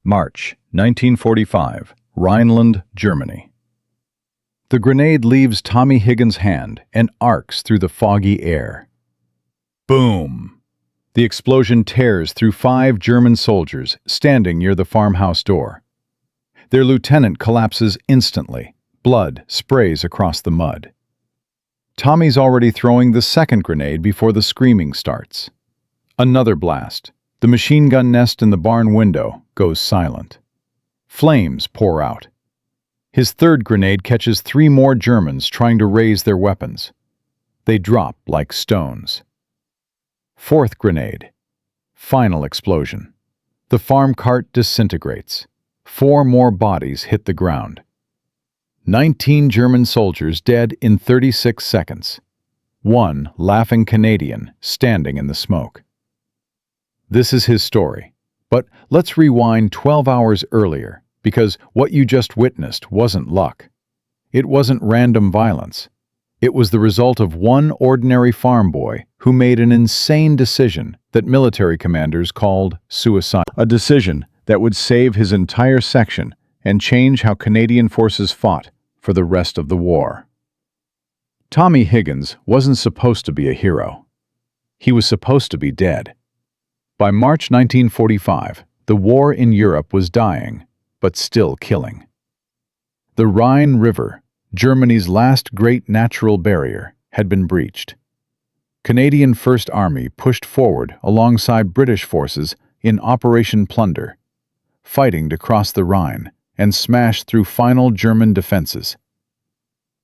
March 1945, Rhineland, Germany. The grenade leaves Tommy Higgins' hand and arcs through the foggy air. Boom! The explosion tears through 5 German soldiers standing near the farmhouse door. Their lieutenant collapses instantly. Blood sprays across the mud. Tommy's already throwing the second grenade before the screaming starts. Another blast. The machine gun nest in the barn window goes silent. Flames pour out. His third grenade catches 3 more Germans trying to raise their weapons. They drop like stones. Fourth grenade. Final explosion. The farm cart disintegrates. 4 more bodies hit the ground. 19 German soldiers dead in 36 seconds. 1 laughing Canadian standing in the smoke. This is his story. But let's rewind 12 hours earlier, because what you just witnessed wasn't luck. It wasn't random violence. It was the result of one ordinary farm boy who made an insane decision that military commanders called suicide. A decision that would save his entire section and change how Canadian forces fought for the rest of the war. Tommy Higgins wasn't supposed to be a hero. He was supposed to be dead. By March 1945, the war in Europe was dying, but still killing. The Rhine River, Germany's last great natural barrier, had been breached. Canadian First Army pushed forward alongside British forces in Operation Plunder, fighting to cross the Rhine and smash through final German defenses.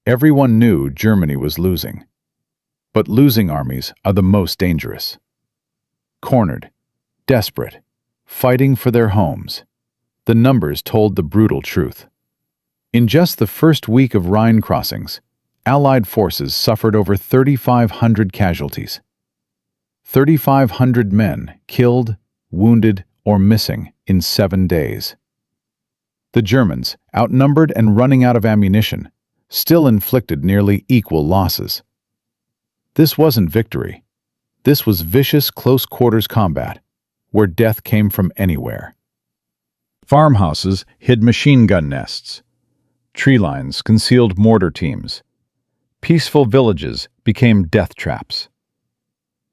Everyone knew Germany was losing. But losing armies are the most dangerous. Cornered, desperate, fighting for their homes. The numbers told the brutal truth. In just the first week of Rhine crossings, Allied forces suffered over 3,500 casualties. 3,500 men killed, wounded, or missing in 7 days. The Germans, outnumbered and running out of ammunition, still inflicted nearly equal losses. This wasn't victory. This was vicious close-quarters combat, where death came from anywhere. Farmhouses hid machine gun nests. Tree lines concealed mortar teams. Peaceful villages became death traps.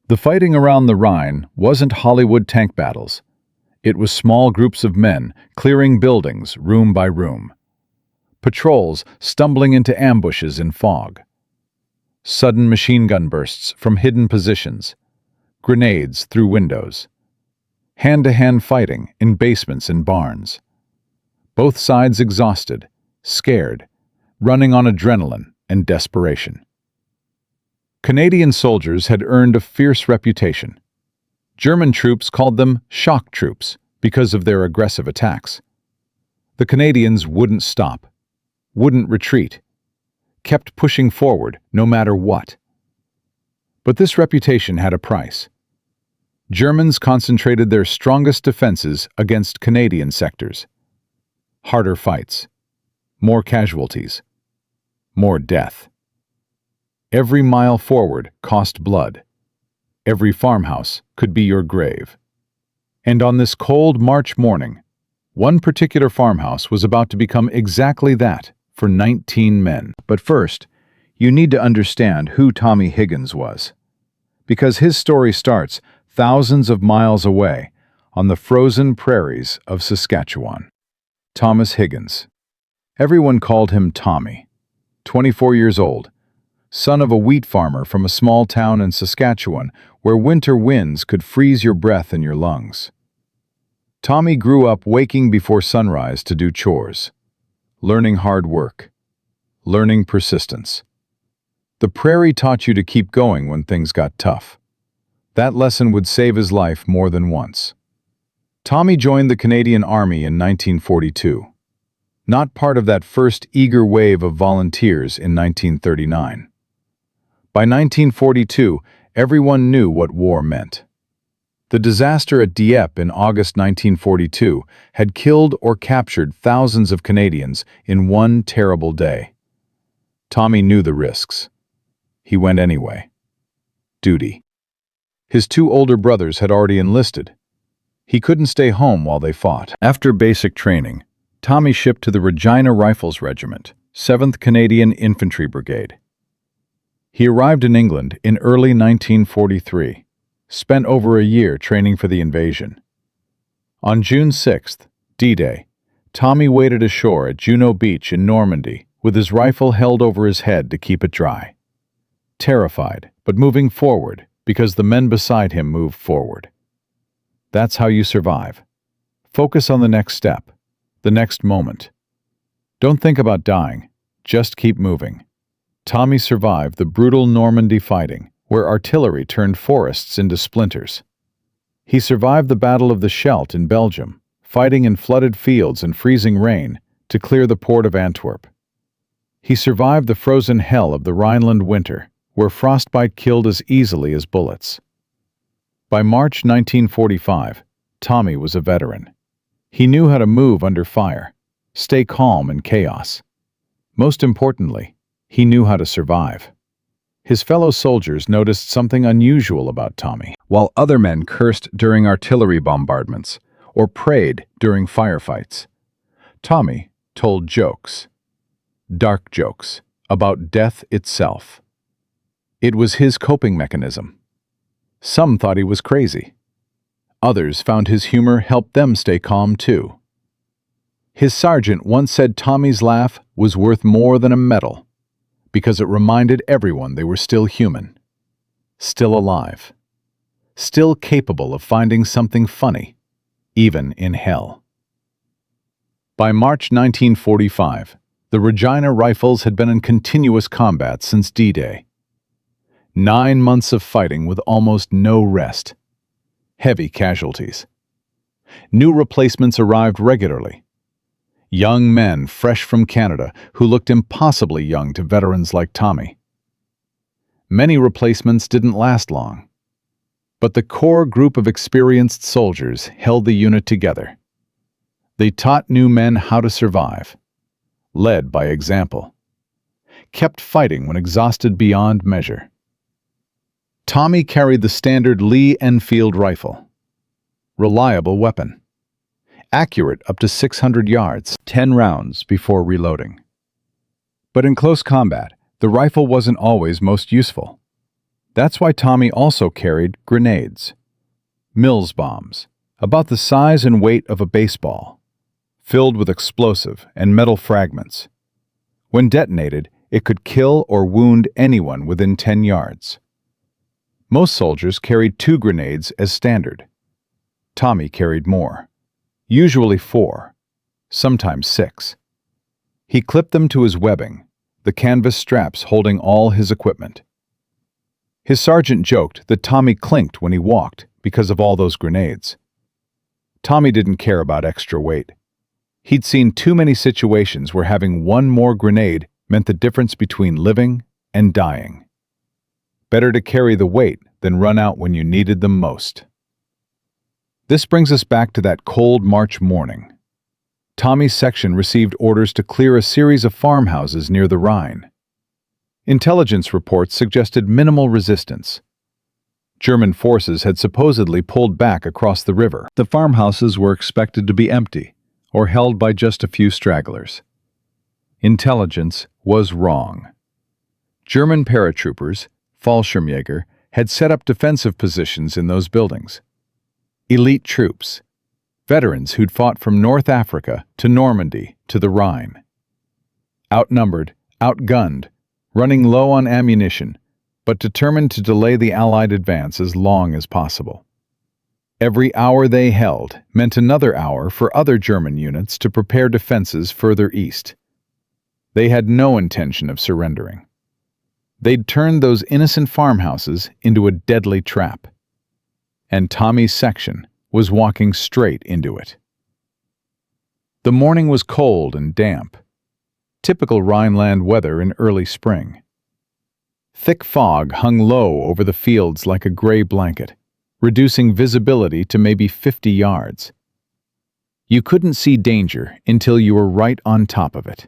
The fighting around the Rhine wasn't Hollywood tank battles. It was small groups of men clearing buildings room by room. Patrols stumbling into ambushes in fog. Sudden machine gun bursts from hidden positions. Grenades through windows. Hand-to-hand fighting in basements and barns. Both sides exhausted, scared, running on adrenaline and desperation. Canadian soldiers had earned a fierce reputation. German troops called them shock troops because of their aggressive attacks. The Canadians wouldn't stop, wouldn't retreat, kept pushing forward no matter what. But this reputation had a price. Germans concentrated their strongest defenses against Canadian sectors. Harder fights, more casualties, more death. Every mile forward cost blood. Every farmhouse could be your grave. And on this cold March morning, one particular farmhouse was about to become exactly that for 19 men. But first, you need to understand who Tommy Higgins was. Because his story starts thousands of miles away on the frozen prairies of Saskatchewan. Thomas Higgins. Everyone called him Tommy. 24 years old, son of a wheat farmer from a small town in Saskatchewan where winter winds could freeze your breath in your lungs. Tommy grew up waking before sunrise to do chores, learning hard work, learning persistence. The prairie taught you to keep going when things got tough. That lesson would save his life more than once. Tommy joined the Canadian Army in 1942, not part of that first eager wave of volunteers in 1939. By 1942, everyone knew what war meant. The disaster at Dieppe in August 1942 had killed or captured thousands of Canadians in one terrible day. Tommy knew the risks. He went anyway. Duty. His 2 older brothers had already enlisted. He couldn't stay home while they fought. After basic training, Tommy shipped to the Regina Rifles Regiment, 7th Canadian Infantry Brigade. He arrived in England in early 1943, spent over a year training for the invasion. On June 6th, D-Day, Tommy waded ashore at Juno Beach in Normandy with his rifle held over his head to keep it dry. Terrified, but moving forward because the men beside him moved forward. That's how you survive. Focus on the next step, the next moment. Don't think about dying, just keep moving. Tommy survived the brutal Normandy fighting, where artillery turned forests into splinters. He survived the Battle of the Scheldt in Belgium, fighting in flooded fields and freezing rain to clear the port of Antwerp. He survived the frozen hell of the Rhineland winter, where frostbite killed as easily as bullets. By March 1945, Tommy was a veteran. He knew how to move under fire, stay calm in chaos. Most importantly, he knew how to survive. His fellow soldiers noticed something unusual about Tommy. While other men cursed during artillery bombardments or prayed during firefights, Tommy told jokes, dark jokes, about death itself. It was his coping mechanism. Some thought he was crazy. Others found his humor helped them stay calm too. His sergeant once said Tommy's laugh was worth more than a medal, because it reminded everyone they were still human, still alive, still capable of finding something funny, even in hell. By March 1945, the Regina Rifles had been in continuous combat since D-Day. 9 months of fighting with almost no rest. Heavy casualties. New replacements arrived regularly. Young men fresh from Canada who looked impossibly young to veterans like Tommy. Many replacements didn't last long, but the core group of experienced soldiers held the unit together. They taught new men how to survive, led by example, kept fighting when exhausted beyond measure. Tommy carried the standard Lee Enfield rifle. Reliable weapon. Accurate up to 600 yards, 10 rounds before reloading. But in close combat, the rifle wasn't always most useful. That's why Tommy also carried grenades. Mills bombs, about the size and weight of a baseball, filled with explosive and metal fragments. When detonated, it could kill or wound anyone within 10 yards. Most soldiers carried 2 grenades as standard. Tommy carried more, usually 4, sometimes 6. He clipped them to his webbing, the canvas straps holding all his equipment. His sergeant joked that Tommy clinked when he walked because of all those grenades. Tommy didn't care about extra weight. He'd seen too many situations where having one more grenade meant the difference between living and dying. Better to carry the weight than run out when you needed them most. This brings us back to that cold March morning. Tommy's section received orders to clear a series of farmhouses near the Rhine. Intelligence reports suggested minimal resistance. German forces had supposedly pulled back across the river. The farmhouses were expected to be empty, or held by just a few stragglers. Intelligence was wrong. German paratroopers, Fallschirmjäger, had set up defensive positions in those buildings. Elite troops, veterans who'd fought from North Africa to Normandy to the Rhine. Outnumbered, outgunned, running low on ammunition, but determined to delay the Allied advance as long as possible. Every hour they held meant another hour for other German units to prepare defenses further east. They had no intention of surrendering. They'd turned those innocent farmhouses into a deadly trap. And Tommy's section was walking straight into it. The morning was cold and damp, typical Rhineland weather in early spring. Thick fog hung low over the fields like a gray blanket, reducing visibility to maybe 50 yards. You couldn't see danger until you were right on top of it.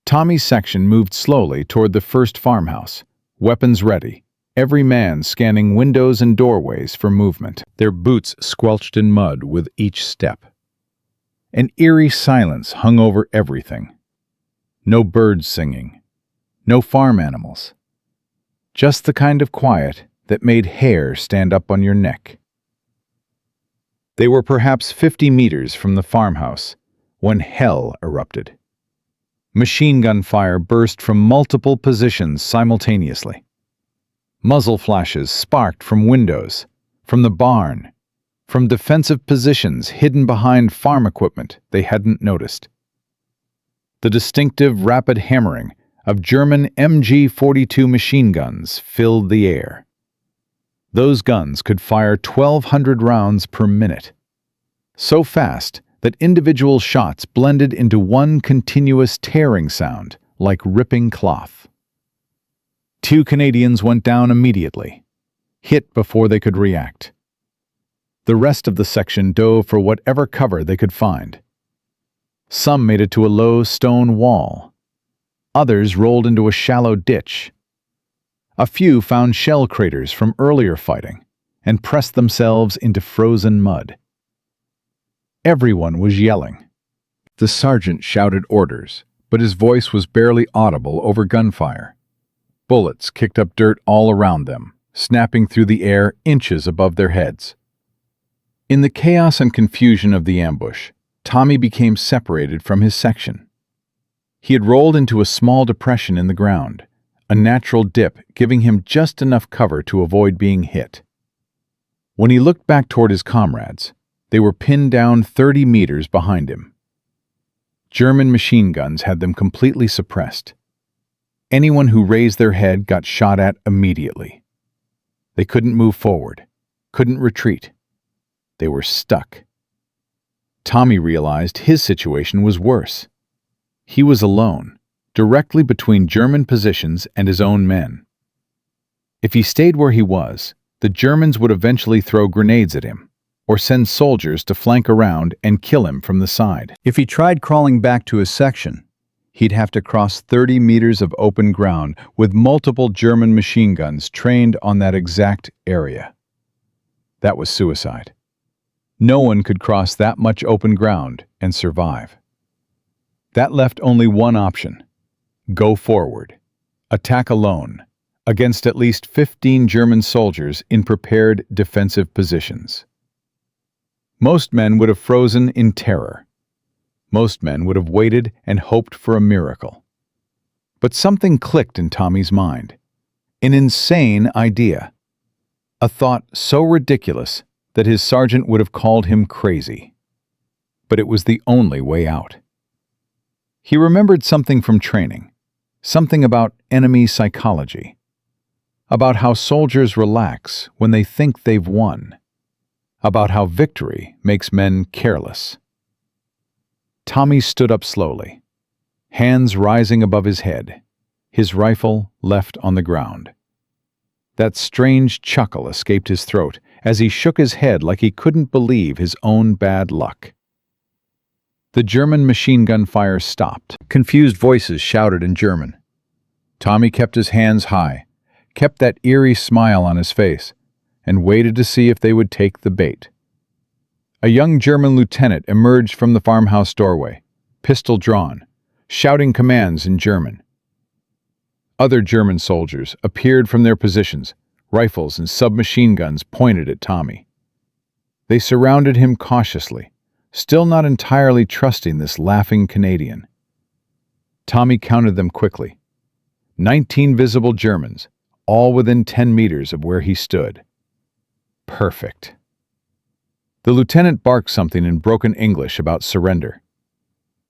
Tommy's section moved slowly toward the first farmhouse, weapons ready, every man scanning windows and doorways for movement, their boots squelched in mud with each step. An eerie silence hung over everything. No birds singing, no farm animals. Just the kind of quiet that made hair stand up on your neck. They were perhaps 50 meters from the farmhouse when hell erupted. Machine gun fire burst from multiple positions simultaneously. Muzzle flashes sparked from windows, from the barn, from defensive positions hidden behind farm equipment they hadn't noticed. The distinctive rapid hammering of German MG-42 machine guns filled the air. Those guns could fire 1,200 rounds per minute, so fast that individual shots blended into one continuous tearing sound like ripping cloth. 2 Canadians went down immediately, hit before they could react. The rest of the section dove for whatever cover they could find. Some made it to a low stone wall. Others rolled into a shallow ditch. A few found shell craters from earlier fighting and pressed themselves into frozen mud. Everyone was yelling. The sergeant shouted orders, but his voice was barely audible over gunfire. Bullets kicked up dirt all around them, snapping through the air inches above their heads. In the chaos and confusion of the ambush, Tommy became separated from his section. He had rolled into a small depression in the ground, a natural dip giving him just enough cover to avoid being hit. When he looked back toward his comrades, they were pinned down 30 meters behind him. German machine guns had them completely suppressed. Anyone who raised their head got shot at immediately. They couldn't move forward, couldn't retreat. They were stuck. Tommy realized his situation was worse. He was alone, directly between German positions and his own men. If he stayed where he was, the Germans would eventually throw grenades at him, or send soldiers to flank around and kill him from the side. If he tried crawling back to his section, he'd have to cross 30 meters of open ground with multiple German machine guns trained on that exact area. That was suicide. No one could cross that much open ground and survive. That left only one option: go forward, attack alone, against at least 15 German soldiers in prepared defensive positions. Most men would have frozen in terror. Most men would have waited and hoped for a miracle. But something clicked in Tommy's mind. An insane idea. A thought so ridiculous that his sergeant would have called him crazy. But it was the only way out. He remembered something from training, something about enemy psychology, about how soldiers relax when they think they've won, about how victory makes men careless. Tommy stood up slowly, hands rising above his head, his rifle left on the ground. That strange chuckle escaped his throat as he shook his head like he couldn't believe his own bad luck. The German machine gun fire stopped. Confused voices shouted in German. Tommy kept his hands high, kept that eerie smile on his face, and waited to see if they would take the bait. A young German lieutenant emerged from the farmhouse doorway, pistol drawn, shouting commands in German. Other German soldiers appeared from their positions, rifles and submachine guns pointed at Tommy. They surrounded him cautiously, still not entirely trusting this laughing Canadian. Tommy counted them quickly. 19 visible Germans, all within 10 meters of where he stood. Perfect. The lieutenant barked something in broken English about surrender.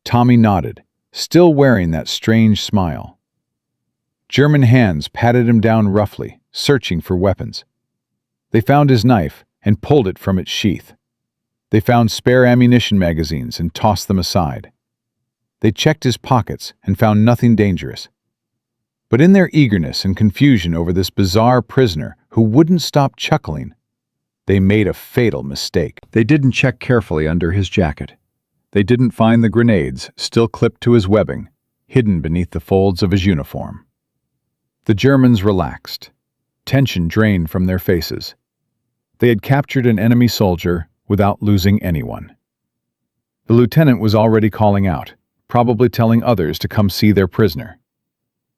Tommy nodded, still wearing that strange smile. German hands patted him down roughly, searching for weapons. They found his knife and pulled it from its sheath. They found spare ammunition magazines and tossed them aside. They checked his pockets and found nothing dangerous. But in their eagerness and confusion over this bizarre prisoner who wouldn't stop chuckling, they made a fatal mistake. They didn't check carefully under his jacket. They didn't find the grenades still clipped to his webbing, hidden beneath the folds of his uniform. The Germans relaxed. Tension drained from their faces. They had captured an enemy soldier without losing anyone. The lieutenant was already calling out, probably telling others to come see their prisoner.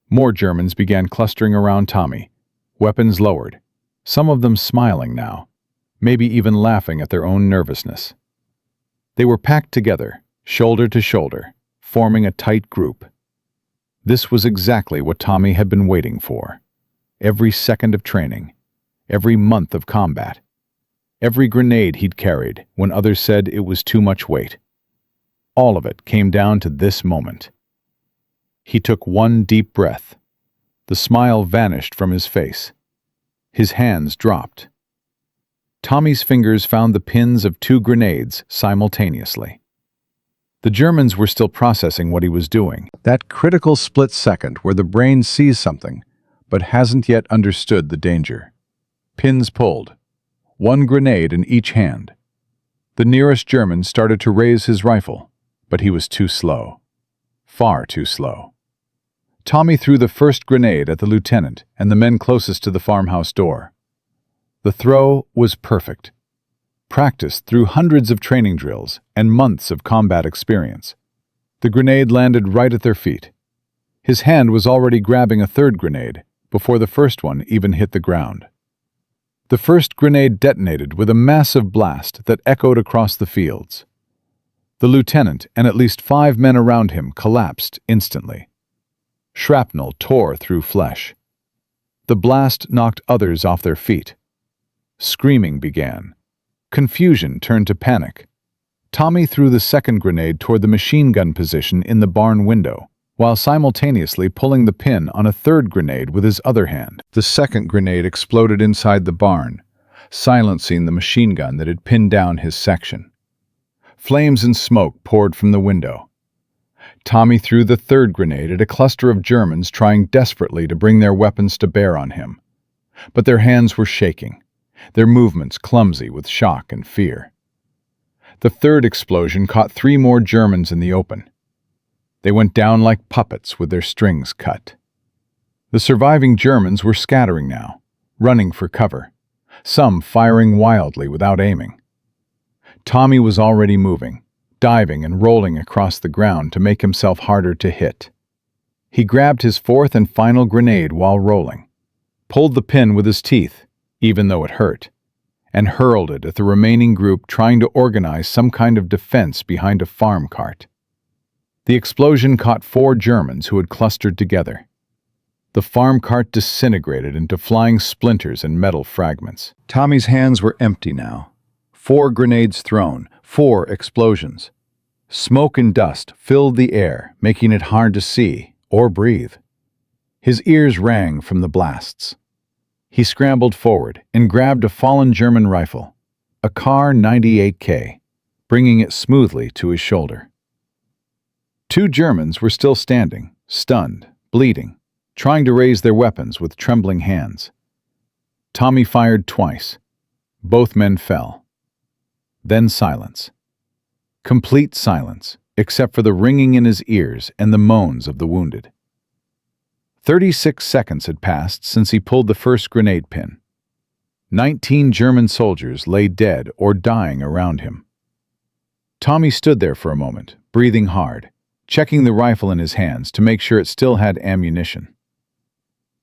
More Germans began clustering around Tommy, weapons lowered, some of them smiling now, maybe even laughing at their own nervousness. They were packed together, shoulder to shoulder, forming a tight group. This was exactly what Tommy had been waiting for. Every second of training, every month of combat, every grenade he'd carried when others said it was too much weight. All of it came down to this moment. He took one deep breath. The smile vanished from his face. His hands dropped. Tommy's fingers found the pins of 2 grenades simultaneously. The Germans were still processing what he was doing. That critical split second where the brain sees something, but hasn't yet understood the danger. Pins pulled. 1 grenade in each hand. The nearest German started to raise his rifle, but he was too slow. Far too slow. Tommy threw the first grenade at the lieutenant and the men closest to the farmhouse door. The throw was perfect. Practiced through hundreds of training drills and months of combat experience. The grenade landed right at their feet. His hand was already grabbing a 3rd grenade before the first one even hit the ground. The first grenade detonated with a massive blast that echoed across the fields. The lieutenant and at least 5 men around him collapsed instantly. Shrapnel tore through flesh. The blast knocked others off their feet. Screaming began. Confusion turned to panic. Tommy threw the 2nd grenade toward the machine gun position in the barn window, while simultaneously pulling the pin on a 3rd grenade with his other hand. The 2nd grenade exploded inside the barn, silencing the machine gun that had pinned down his section. Flames and smoke poured from the window. Tommy threw the 3rd grenade at a cluster of Germans trying desperately to bring their weapons to bear on him. But their hands were shaking, their movements clumsy with shock and fear. The 3rd explosion caught 3 more Germans in the open. They went down like puppets with their strings cut. The surviving Germans were scattering now, running for cover, some firing wildly without aiming. Tommy was already moving, diving and rolling across the ground to make himself harder to hit. He grabbed his 4th and final grenade while rolling, pulled the pin with his teeth, even though it hurt, and hurled it at the remaining group trying to organize some kind of defense behind a farm cart. The explosion caught 4 Germans who had clustered together. The farm cart disintegrated into flying splinters and metal fragments. Tommy's hands were empty now. 4 grenades thrown, 4 explosions. Smoke and dust filled the air, making it hard to see or breathe. His ears rang from the blasts. He scrambled forward and grabbed a fallen German rifle, a Kar 98K, bringing it smoothly to his shoulder. 2 Germans were still standing, stunned, bleeding, trying to raise their weapons with trembling hands. Tommy fired twice. Both men fell. Then silence. Complete silence, except for the ringing in his ears and the moans of the wounded. 36 seconds had passed since he pulled the first grenade pin. 19 German soldiers lay dead or dying around him. Tommy stood there for a moment, breathing hard, checking the rifle in his hands to make sure it still had ammunition.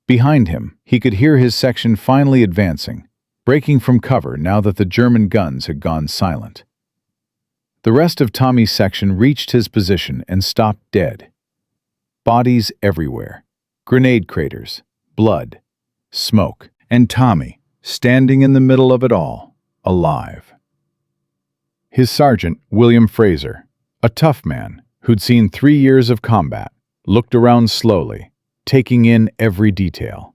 Behind him, he could hear his section finally advancing, breaking from cover now that the German guns had gone silent. The rest of Tommy's section reached his position and stopped dead. Bodies everywhere. Grenade craters, blood, smoke, and Tommy, standing in the middle of it all, alive. His sergeant, William Fraser, a tough man who'd seen 3 years of combat, looked around slowly, taking in every detail.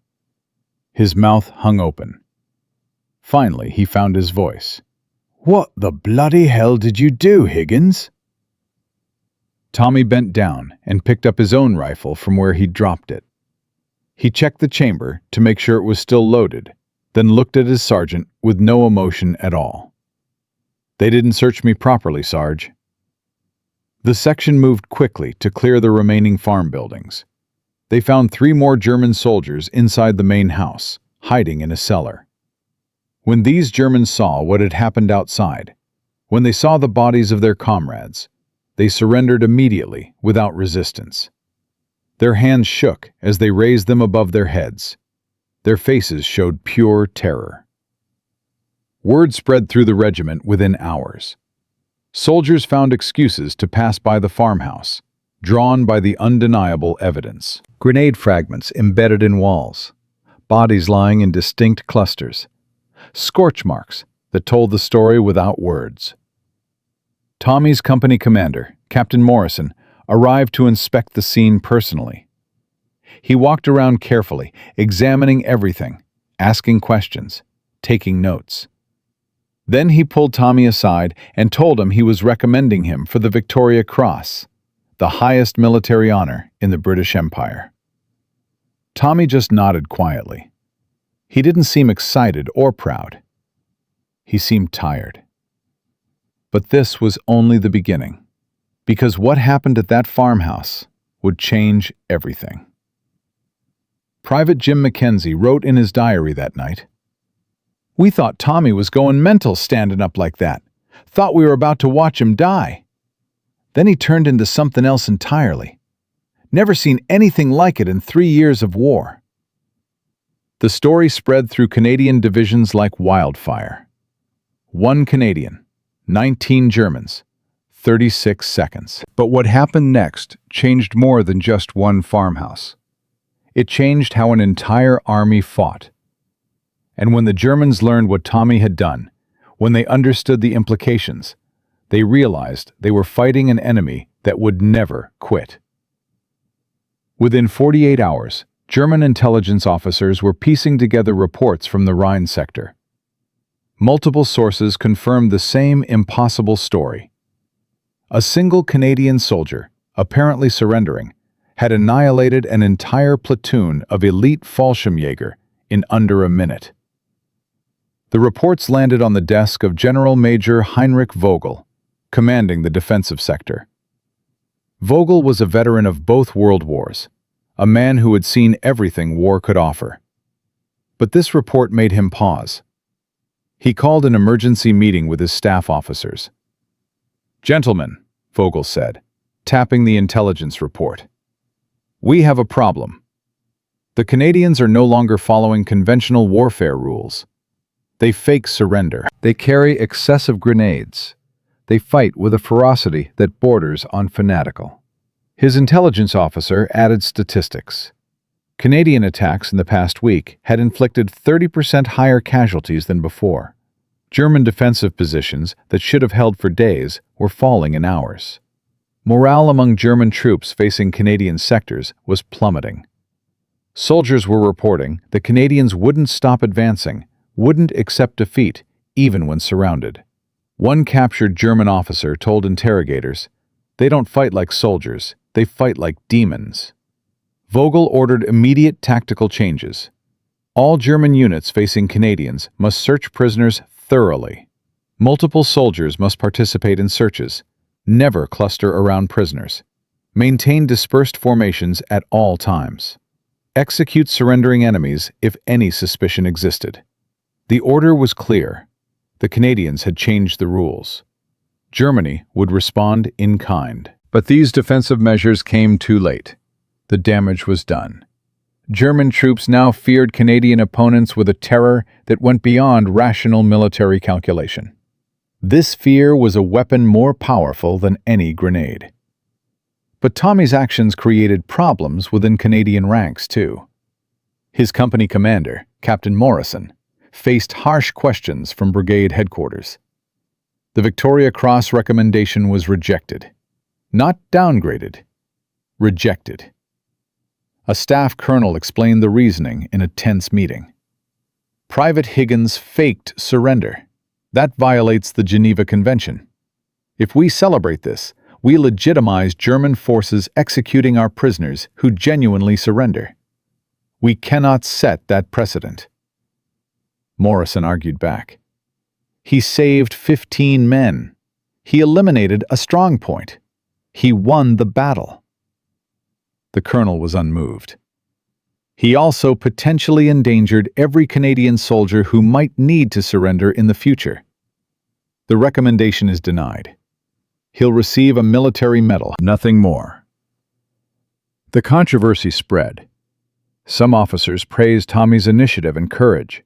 His mouth hung open. Finally, he found his voice. "What the bloody hell did you do, Higgins?" Tommy bent down and picked up his own rifle from where he'd dropped it. He checked the chamber to make sure it was still loaded, then looked at his sergeant with no emotion at all. "They didn't search me properly, Sarge." The section moved quickly to clear the remaining farm buildings. They found 3 more German soldiers inside the main house, hiding in a cellar. When these Germans saw what had happened outside, when they saw the bodies of their comrades, they surrendered immediately without resistance. Their hands shook as they raised them above their heads. Their faces showed pure terror. Word spread through the regiment within hours. Soldiers found excuses to pass by the farmhouse, drawn by the undeniable evidence. Grenade fragments embedded in walls, bodies lying in distinct clusters, scorch marks that told the story without words. Tommy's company commander, Captain Morrison, arrived to inspect the scene personally. He walked around carefully, examining everything, asking questions, taking notes. Then he pulled Tommy aside and told him he was recommending him for the Victoria Cross, the highest military honor in the British Empire. Tommy just nodded quietly. He didn't seem excited or proud. He seemed tired. But this was only the beginning, because what happened at that farmhouse would change everything. Private Jim Mackenzie wrote in his diary that night, "We thought Tommy was going mental standing up like that. Thought we were about to watch him die. Then he turned into something else entirely. Never seen anything like it in 3 years of war." The story spread through Canadian divisions like wildfire. 1 Canadian, 19 Germans, 36 seconds. But what happened next changed more than just one farmhouse. It changed how an entire army fought. And when the Germans learned what Tommy had done, when they understood the implications, they realized they were fighting an enemy that would never quit. Within 48 hours, German intelligence officers were piecing together reports from the Rhine sector. Multiple sources confirmed the same impossible story. A single Canadian soldier, apparently surrendering, had annihilated an entire platoon of elite Fallschirmjäger in under a minute. The reports landed on the desk of General Major Heinrich Vogel, commanding the defensive sector. Vogel was a veteran of both world wars, a man who had seen everything war could offer. But this report made him pause. He called an emergency meeting with his staff officers. "Gentlemen," Vogel said, tapping the intelligence report, "we have a problem. The Canadians are no longer following conventional warfare rules. They fake surrender. They carry excessive grenades. They fight with a ferocity that borders on fanatical." His intelligence officer added statistics. Canadian attacks in the past week had inflicted 30% higher casualties than before. German defensive positions that should have held for days were falling in hours. Morale among German troops facing Canadian sectors was plummeting. Soldiers were reporting that Canadians wouldn't stop advancing, wouldn't accept defeat, even when surrounded. One captured German officer told interrogators, "They don't fight like soldiers, they fight like demons." Vogel ordered immediate tactical changes. All German units facing Canadians must search prisoners thoroughly. Multiple soldiers must participate in searches. Never cluster around prisoners. Maintain dispersed formations at all times. Execute surrendering enemies if any suspicion existed. The order was clear. The Canadians had changed the rules. Germany would respond in kind. But these defensive measures came too late. The damage was done. German troops now feared Canadian opponents with a terror that went beyond rational military calculation. This fear was a weapon more powerful than any grenade. But Tommy's actions created problems within Canadian ranks, too. His company commander, Captain Morrison, faced harsh questions from brigade headquarters. The Victoria Cross recommendation was rejected. Not downgraded. Rejected. A staff colonel explained the reasoning in a tense meeting. Private Higgins faked surrender. That violates the Geneva Convention. If we celebrate this, we legitimize German forces executing our prisoners who genuinely surrender. We cannot set that precedent. Morrison argued back. He saved 15 men. He eliminated a strong point. He won the battle. The colonel was unmoved. He also potentially endangered every Canadian soldier who might need to surrender in the future. The recommendation is denied. He'll receive a military medal, nothing more. The controversy spread. Some officers praised Tommy's initiative and courage.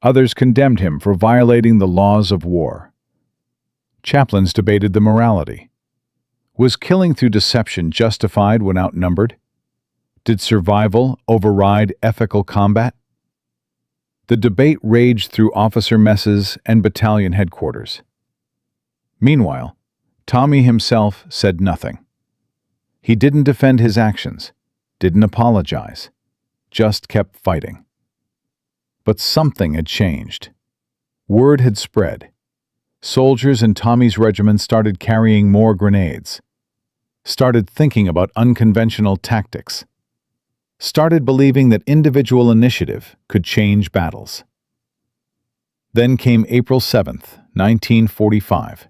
Others condemned him for violating the laws of war. Chaplains debated the morality. Was killing through deception justified when outnumbered? Did survival override ethical combat? The debate raged through officer messes and battalion headquarters. Meanwhile, Tommy himself said nothing. He didn't defend his actions, didn't apologize, just kept fighting. But something had changed. Word had spread. Soldiers in Tommy's regiment started carrying more grenades, started thinking about unconventional tactics, started believing that individual initiative could change battles. Then came April 7th, 1945.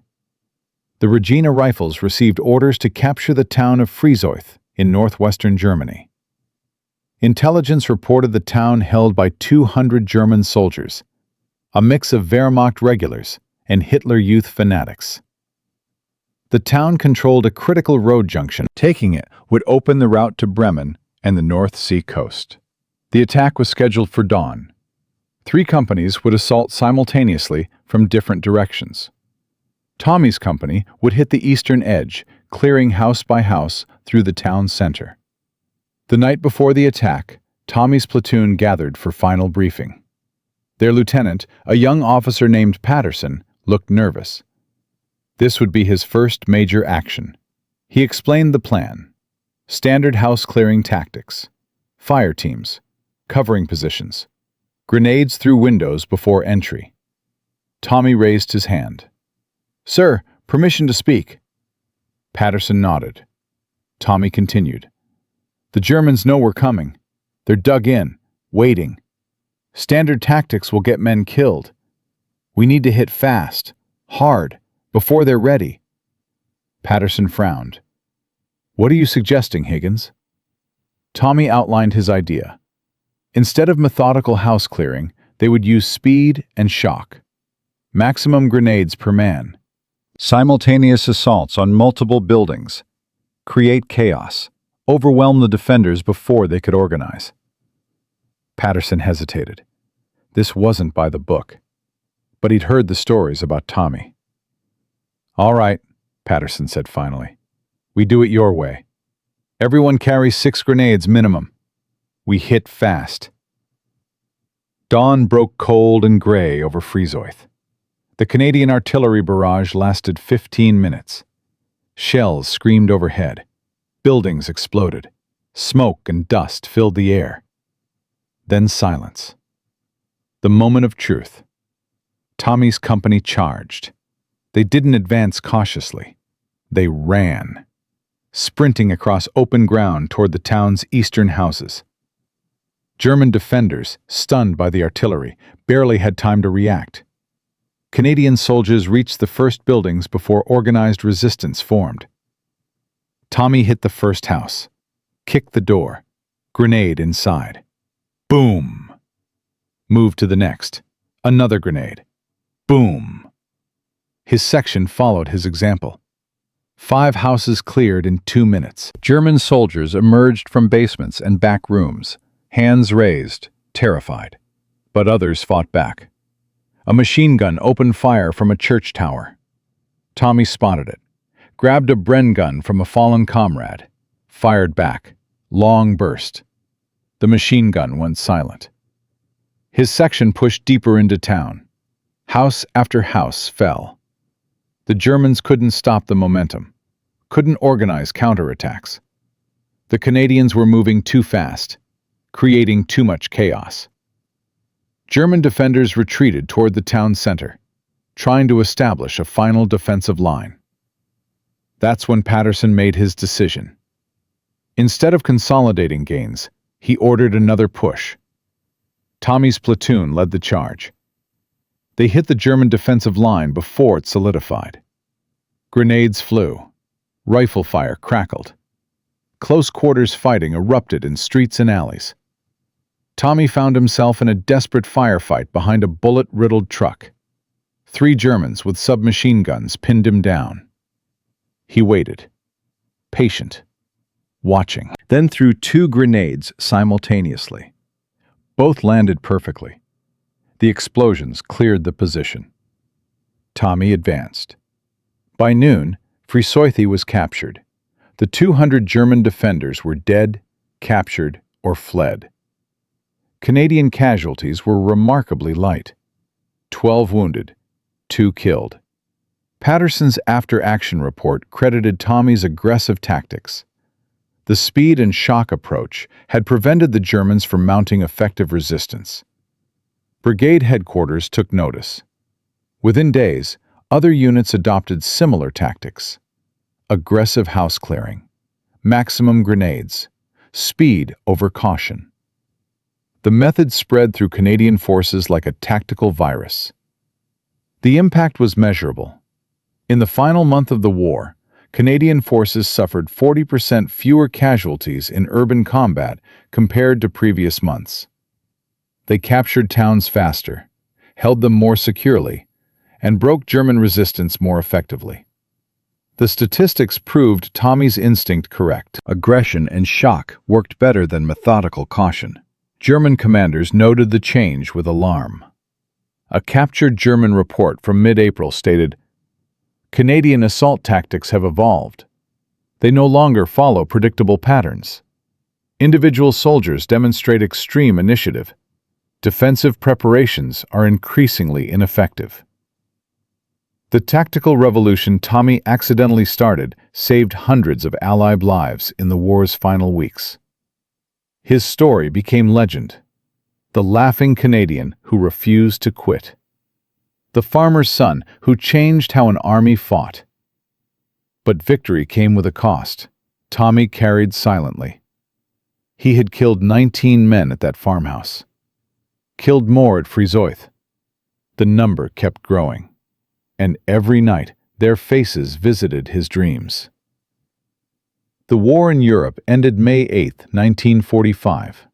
The Regina Rifles received orders to capture the town of Frizoith in northwestern Germany. Intelligence reported the town held by 200 German soldiers, a mix of Wehrmacht regulars and Hitler Youth fanatics. The town controlled a critical road junction. Taking it would open the route to Bremen and the North Sea coast. The attack was scheduled for dawn. 3 companies would assault simultaneously from different directions. Tommy's company would hit the eastern edge, clearing house by house through the town center. The night before the attack, Tommy's platoon gathered for final briefing. Their lieutenant, a young officer named Patterson, looked nervous. This would be his first major action. He explained the plan. Standard house-clearing tactics. Fire teams. Covering positions. Grenades through windows before entry. Tommy raised his hand. "Sir, permission to speak." Patterson nodded. Tommy continued. "The Germans know we're coming. They're dug in, waiting. Standard tactics will get men killed. We need to hit fast, hard, before they're ready." Patterson frowned. "What are you suggesting, Higgins?" Tommy outlined his idea. Instead of methodical house clearing, they would use speed and shock. Maximum grenades per man. Simultaneous assaults on multiple buildings. Create chaos. Overwhelm the defenders before they could organize. Patterson hesitated. This wasn't by the book. But he'd heard the stories about Tommy. "All right," Patterson said finally. "We do it your way. Everyone carries 6 grenades minimum. We hit fast." Dawn broke cold and gray over Frizoith. The Canadian artillery barrage lasted 15 minutes. Shells screamed overhead. Buildings exploded. Smoke and dust filled the air. Then silence. The moment of truth. Tommy's company charged. They didn't advance cautiously. They ran, sprinting across open ground toward the town's eastern houses. German defenders, stunned by the artillery, barely had time to react. Canadian soldiers reached the first buildings before organized resistance formed. Tommy hit the first house, kicked the door, grenade inside. Boom! Moved to the next. Another grenade. Boom! His section followed his example. 5 houses cleared in 2 minutes. German soldiers emerged from basements and back rooms, hands raised, terrified. But others fought back. A machine gun opened fire from a church tower. Tommy spotted it, grabbed a Bren gun from a fallen comrade, fired back. Long burst. The machine gun went silent. His section pushed deeper into town. House after house fell. The Germans couldn't stop the momentum, couldn't organize counterattacks. The Canadians were moving too fast, creating too much chaos. German defenders retreated toward the town center, trying to establish a final defensive line. That's when Patterson made his decision. Instead of consolidating gains, he ordered another push. Tommy's platoon led the charge. They hit the German defensive line before it solidified. Grenades flew. Rifle fire crackled. Close quarters fighting erupted in streets and alleys. Tommy found himself in a desperate firefight behind a bullet-riddled truck. 3 Germans with submachine guns pinned him down. He waited, patient, watching, then threw 2 grenades simultaneously. Both landed perfectly. The explosions cleared the position. Tommy advanced. By noon, Frisoithe was captured. The 200 German defenders were dead, captured, or fled. Canadian casualties were remarkably light. 12 wounded, 2 killed. Patterson's after-action report credited Tommy's aggressive tactics. The speed and shock approach had prevented the Germans from mounting effective resistance. Brigade headquarters took notice. Within days, other units adopted similar tactics. Aggressive house clearing, maximum grenades, speed over caution. The method spread through Canadian forces like a tactical virus. The impact was measurable. In the final month of the war, Canadian forces suffered 40% fewer casualties in urban combat compared to previous months. They captured towns faster, held them more securely, and broke German resistance more effectively. The statistics proved Tommy's instinct correct. Aggression and shock worked better than methodical caution. German commanders noted the change with alarm. A captured German report from mid-April stated, "Canadian assault tactics have evolved. They no longer follow predictable patterns. Individual soldiers demonstrate extreme initiative. Defensive preparations are increasingly ineffective." The tactical revolution Tommy accidentally started saved hundreds of Allied lives in the war's final weeks. His story became legend. The laughing Canadian who refused to quit. The farmer's son who changed how an army fought. But victory came with a cost. Tommy carried silently. He had killed 19 men at that farmhouse. Killed more at Frisoithe. The number kept growing. And every night their faces visited his dreams. The war in Europe ended May 8, 1945.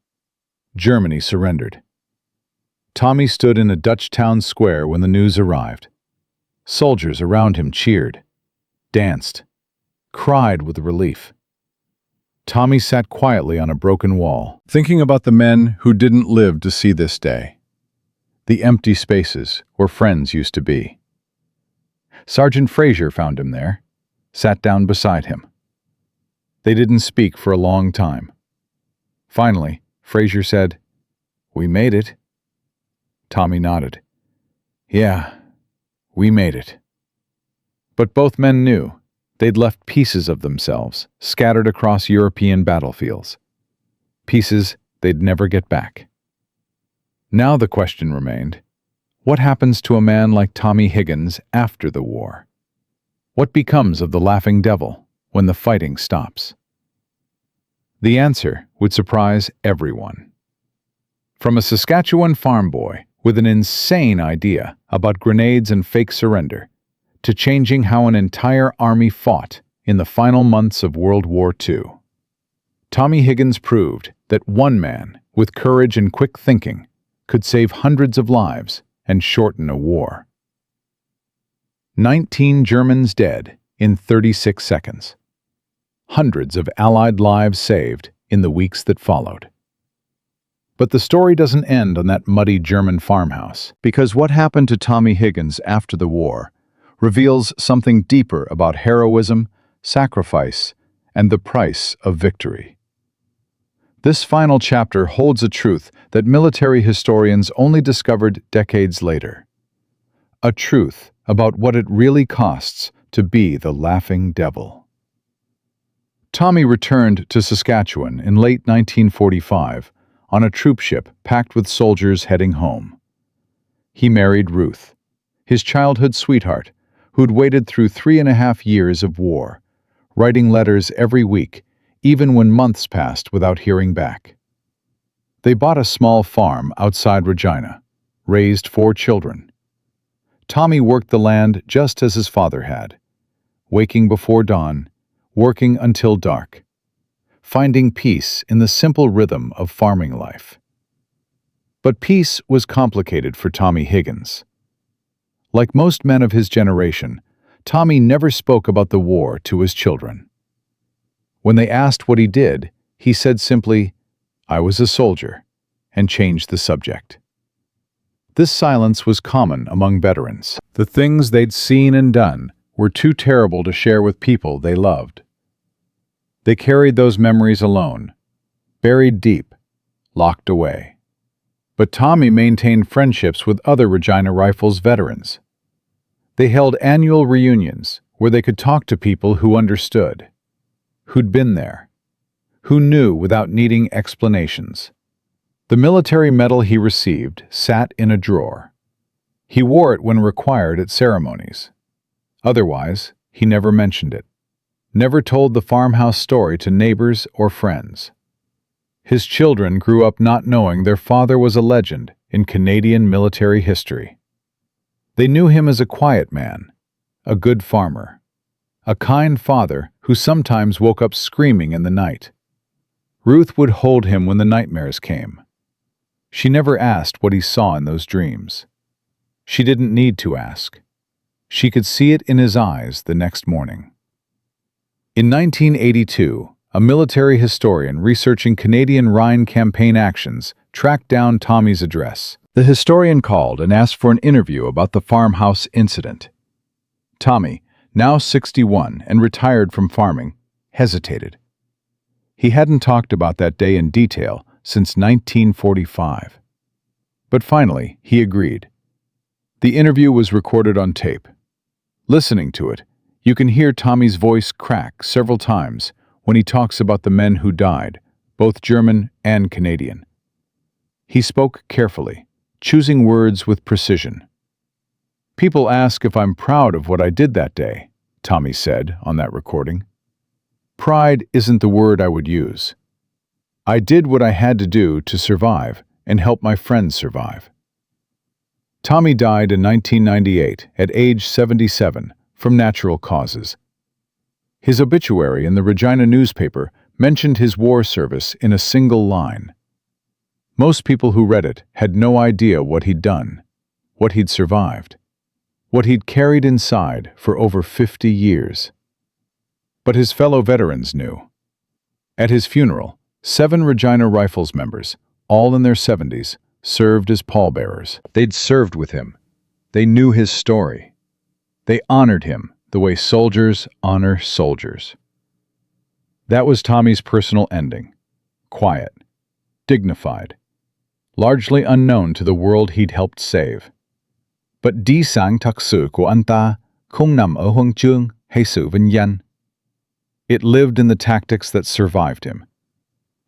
Germany surrendered. Tommy stood in a Dutch town square when the news arrived. Soldiers around him cheered, danced, cried with relief. Tommy sat quietly on a broken wall, thinking about the men who didn't live to see this day. The empty spaces where friends used to be. Sergeant Fraser found him there, sat down beside him. They didn't speak for a long time. Finally, Fraser said, "We made it." Tommy nodded. "Yeah, we made it." But both men knew they'd left pieces of themselves scattered across European battlefields. Pieces they'd never get back. Now the question remained, what happens to a man like Tommy Higgins after the war? What becomes of the Laughing Devil when the fighting stops? The answer would surprise everyone. From a Saskatchewan farm boy with an insane idea about grenades and fake surrender, to changing how an entire army fought in the final months of World War II. Tommy Higgins proved that one man, with courage and quick thinking, could save hundreds of lives and shorten a war. 19 Germans dead in 36 seconds. Hundreds of Allied lives saved in the weeks that followed. But the story doesn't end on that muddy German farmhouse, because what happened to Tommy Higgins after the war reveals something deeper about heroism, sacrifice, and the price of victory. This final chapter holds a truth that military historians only discovered decades later. A truth about what it really costs to be the Laughing Devil. Tommy returned to Saskatchewan in late 1945 on a troop ship packed with soldiers heading home. He married Ruth, his childhood sweetheart, who'd waited through 3.5 years of war, writing letters every week, even when months passed without hearing back. They bought a small farm outside Regina, raised 4 children. Tommy worked the land just as his father had, waking before dawn, working until dark, finding peace in the simple rhythm of farming life. But peace was complicated for Tommy Higgins. Like most men of his generation, Tommy never spoke about the war to his children. When they asked what he did, he said simply, "I was a soldier," and changed the subject. This silence was common among veterans. The things they'd seen and done were too terrible to share with people they loved. They carried those memories alone, buried deep, locked away. But Tommy maintained friendships with other Regina Rifles veterans. They held annual reunions where they could talk to people who understood, who'd been there, who knew without needing explanations. The military medal he received sat in a drawer. He wore it when required at ceremonies. Otherwise, he never mentioned it, never told the farmhouse story to neighbors or friends. His children grew up not knowing their father was a legend in Canadian military history. They knew him as a quiet man, a good farmer, a kind father who sometimes woke up screaming in the night. Ruth would hold him when the nightmares came. She never asked what he saw in those dreams. She didn't need to ask. She could see it in his eyes the next morning. In 1982, a military historian researching Canadian Rhineland Campaign actions tracked down Tommy's address. The historian called and asked for an interview about the farmhouse incident. Tommy, now 61 and retired from farming, hesitated. He hadn't talked about that day in detail since 1945. But finally, he agreed. The interview was recorded on tape. Listening to it, you can hear Tommy's voice crack several times when he talks about the men who died, both German and Canadian. He spoke carefully, choosing words with precision. "People ask if I'm proud of what I did that day," Tommy said on that recording. "Pride isn't the word I would use. I did what I had to do to survive and help my friends survive." Tommy died in 1998 at age 77 from natural causes. His obituary in the Regina newspaper mentioned his war service in a single line. Most people who read it had no idea what he'd done, what he'd survived, what he'd carried inside for over 50 years. But his fellow veterans knew. At his funeral, 7 Regina Rifles members, all in their 70s, served as pallbearers. They'd served with him. They knew his story. They honored him the way soldiers honor soldiers. That was Tommy's personal ending. Quiet, dignified, largely unknown to the world he'd helped save. But di sang thật sự của anh ta không nằm ở huân chương hay sự vinh danh. It lived in the tactics that survived him.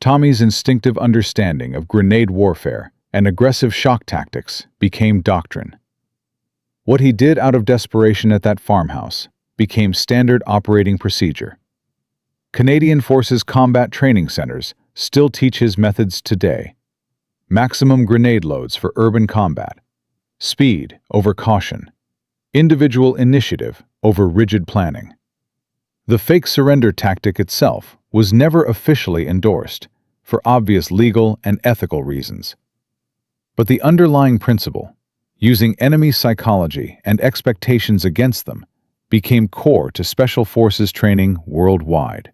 Tommy's instinctive understanding of grenade warfare and aggressive shock tactics became doctrine. What he did out of desperation at that farmhouse became standard operating procedure. Canadian Forces combat training centers still teach his methods today. Maximum grenade loads for urban combat, speed over caution, individual initiative over rigid planning. The fake surrender tactic itself was never officially endorsed for obvious legal and ethical reasons. But the underlying principle, using enemy psychology and expectations against them, became core to Special Forces training worldwide.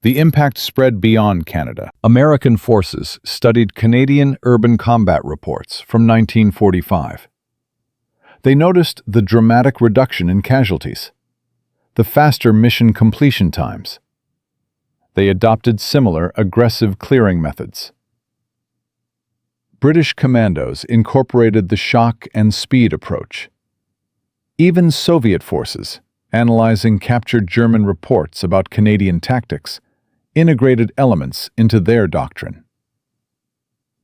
The impact spread beyond Canada. American forces studied Canadian urban combat reports from 1945. They noticed the dramatic reduction in casualties, the faster mission completion times. They adopted similar aggressive clearing methods. British commandos incorporated the shock and speed approach. Even Soviet forces, analyzing captured German reports about Canadian tactics, integrated elements into their doctrine.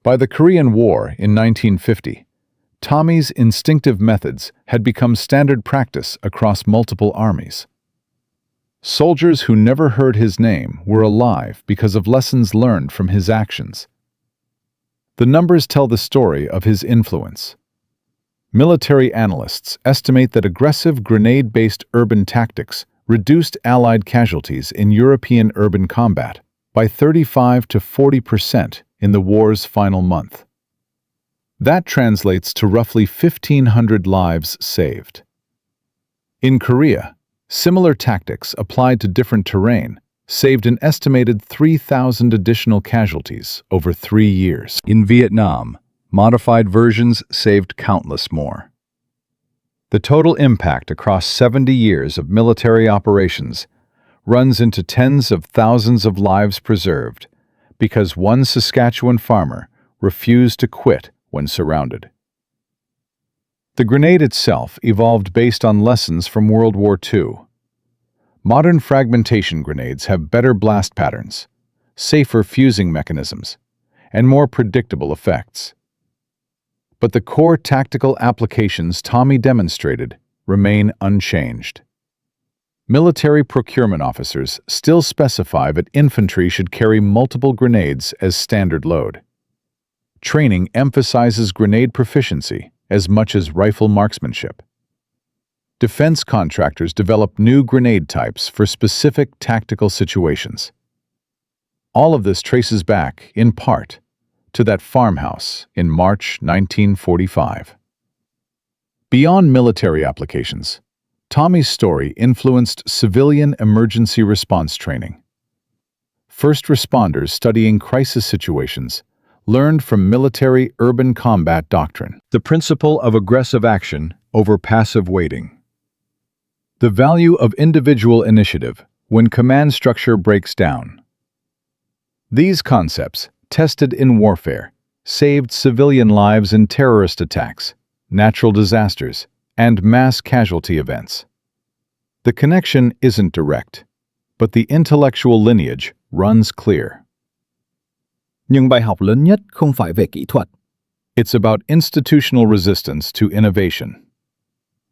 By the Korean War in 1950, Tommy's instinctive methods had become standard practice across multiple armies. Soldiers who never heard his name were alive because of lessons learned from his actions. The numbers tell the story of his influence. Military analysts estimate that aggressive grenade-based urban tactics reduced Allied casualties in European urban combat by 35 to 40% in the war's final month. That translates to roughly 1,500 lives saved. In Korea, similar tactics applied to different terrain saved an estimated 3,000 additional casualties over 3 years. In Vietnam, modified versions saved countless more. The total impact across 70 years of military operations runs into tens of thousands of lives preserved because one Saskatchewan farmer refused to quit when surrounded. The grenade itself evolved based on lessons from World War II. Modern fragmentation grenades have better blast patterns, safer fusing mechanisms, and more predictable effects. But the core tactical applications Tommy demonstrated remain unchanged. Military procurement officers still specify that infantry should carry multiple grenades as standard load. Training emphasizes grenade proficiency as much as rifle marksmanship. Defense contractors develop new grenade types for specific tactical situations. All of this traces back, in part, to that farmhouse in March 1945. Beyond military applications, Tommy's story influenced civilian emergency response training. First responders studying crisis situations learned from military urban combat doctrine, the principle of aggressive action over passive waiting. The value of individual initiative when command structure breaks down. These concepts, tested in warfare, saved civilian lives in terrorist attacks, natural disasters, and mass casualty events. The connection isn't direct, but the intellectual lineage runs clear. Nhưng bài học lớn nhất không phải về kỹ thuật. It's about institutional resistance to innovation.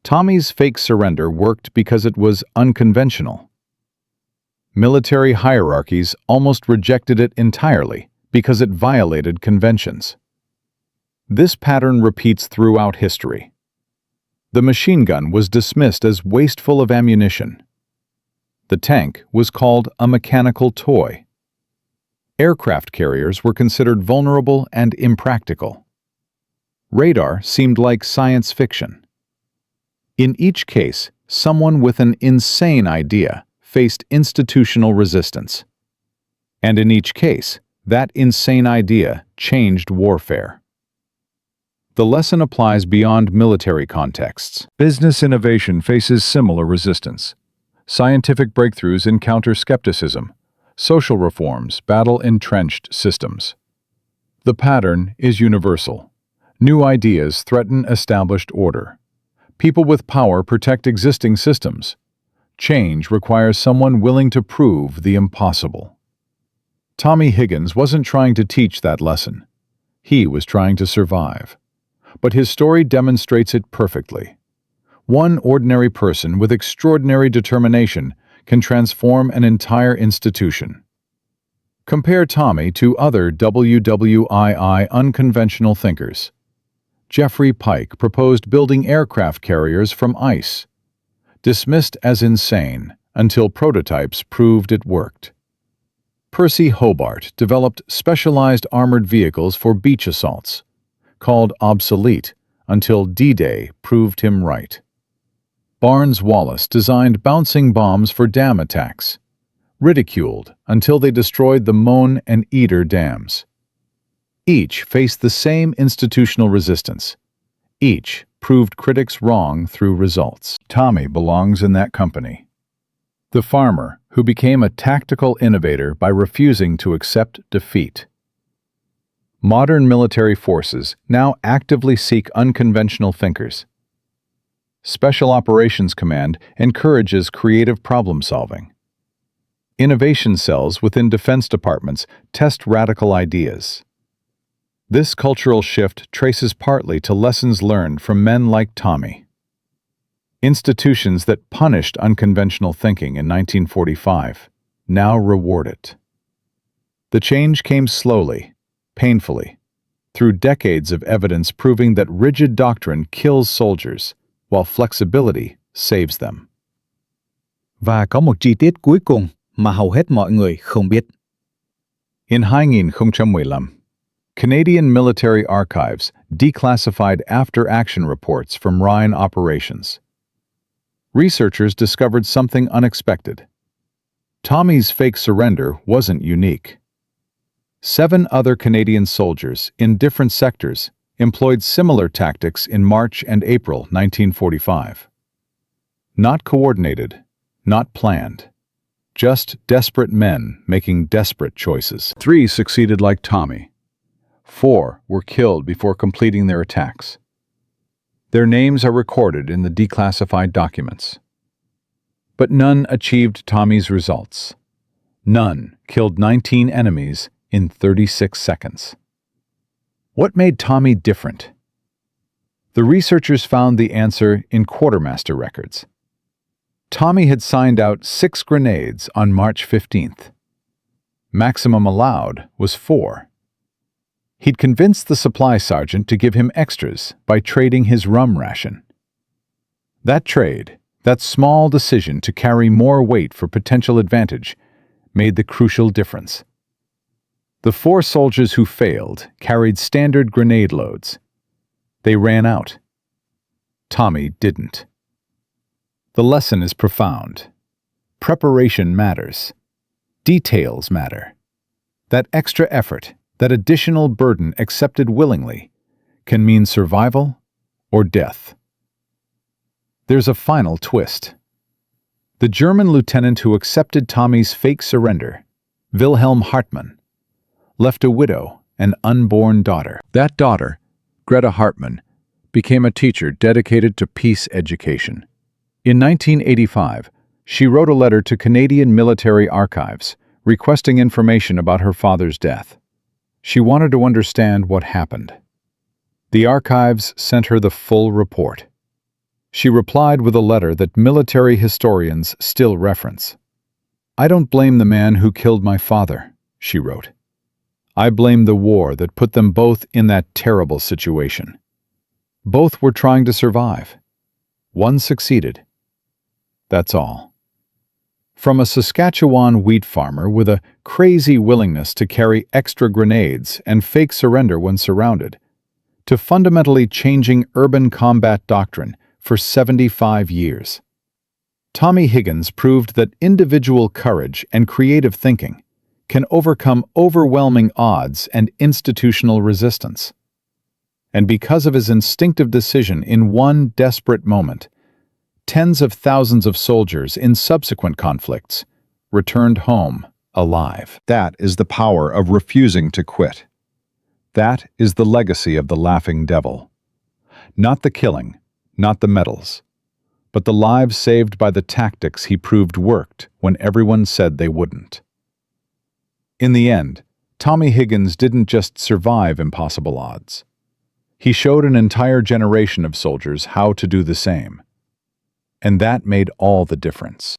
Tommy's fake surrender worked because it was unconventional. Military hierarchies almost rejected it entirely because it violated conventions. This pattern repeats throughout history. The machine gun was dismissed as wasteful of ammunition. The tank was called a mechanical toy. Aircraft carriers were considered vulnerable and impractical. Radar seemed like science fiction. In each case, someone with an insane idea faced institutional resistance. And in each case, that insane idea changed warfare. The lesson applies beyond military contexts. Business innovation faces similar resistance. Scientific breakthroughs encounter skepticism. Social reforms battle entrenched systems. The pattern is universal. New ideas threaten established order. People with power protect existing systems. Change requires someone willing to prove the impossible. Tommy Higgins wasn't trying to teach that lesson. He was trying to survive. But his story demonstrates it perfectly. One ordinary person with extraordinary determination can transform an entire institution. Compare Tommy to other WWII unconventional thinkers. Jeffrey Pike proposed building aircraft carriers from ice, dismissed as insane until prototypes proved it worked. Percy Hobart developed specialized armored vehicles for beach assaults, called obsolete until D-Day proved him right. Barnes Wallis designed bouncing bombs for dam attacks, ridiculed until they destroyed the Moan and Eder dams. Each faced the same institutional resistance. Each proved critics wrong through results. Tommy belongs in that company. The farmer who became a tactical innovator by refusing to accept defeat. Modern military forces now actively seek unconventional thinkers. Special Operations Command encourages creative problem-solving. Innovation cells within defense departments test radical ideas. This cultural shift traces partly to lessons learned from men like Tommy. Institutions that punished unconventional thinking in 1945 now reward it. The change came slowly, painfully, through decades of evidence proving that rigid doctrine kills soldiers, while flexibility saves them. Và có một chi tiết cuối cùng mà hầu hết mọi người không biết. In 2015, Canadian military archives declassified after-action reports from Rhine operations. Researchers discovered something unexpected. Tommy's fake surrender wasn't unique. 7 other Canadian soldiers in different sectors employed similar tactics in March and April 1945. Not coordinated, not planned. Just desperate men making desperate choices. 3 succeeded like Tommy. 4 were killed before completing their attacks. Their names are recorded in the declassified documents. But none achieved Tommy's results. None killed 19 enemies in 36 seconds. What made Tommy different? The researchers found the answer in quartermaster records. Tommy had signed out 6 grenades on March 15th. Maximum allowed was 4. He'd convinced the supply sergeant to give him extras by trading his rum ration. That trade, that small decision to carry more weight for potential advantage, made the crucial difference. The 4 soldiers who failed carried standard grenade loads. They ran out. Tommy didn't. The lesson is profound. Preparation matters. Details matter. That extra effort, that additional burden accepted willingly, can mean survival or death. There's a final twist. The German lieutenant who accepted Tommy's fake surrender, Wilhelm Hartmann, left a widow and unborn daughter. That daughter, Greta Hartmann, became a teacher dedicated to peace education. In 1985, she wrote a letter to Canadian military archives requesting information about her father's death. She wanted to understand what happened. The archives sent her the full report. She replied with a letter that military historians still reference. "I don't blame the man who killed my father," she wrote. "I blame the war that put them both in that terrible situation. Both were trying to survive. One succeeded. That's all." From a Saskatchewan wheat farmer with a crazy willingness to carry extra grenades and fake surrender when surrounded, to fundamentally changing urban combat doctrine for 75 years, Tommy Higgins proved that individual courage and creative thinking can overcome overwhelming odds and institutional resistance. And because of his instinctive decision in one desperate moment, tens of thousands of soldiers in subsequent conflicts returned home alive. That is the power of refusing to quit. That is the legacy of the Laughing Devil. Not the killing, not the medals, but the lives saved by the tactics he proved worked when everyone said they wouldn't. In the end, Tommy Higgins didn't just survive impossible odds. He showed an entire generation of soldiers how to do the same. And that made all the difference.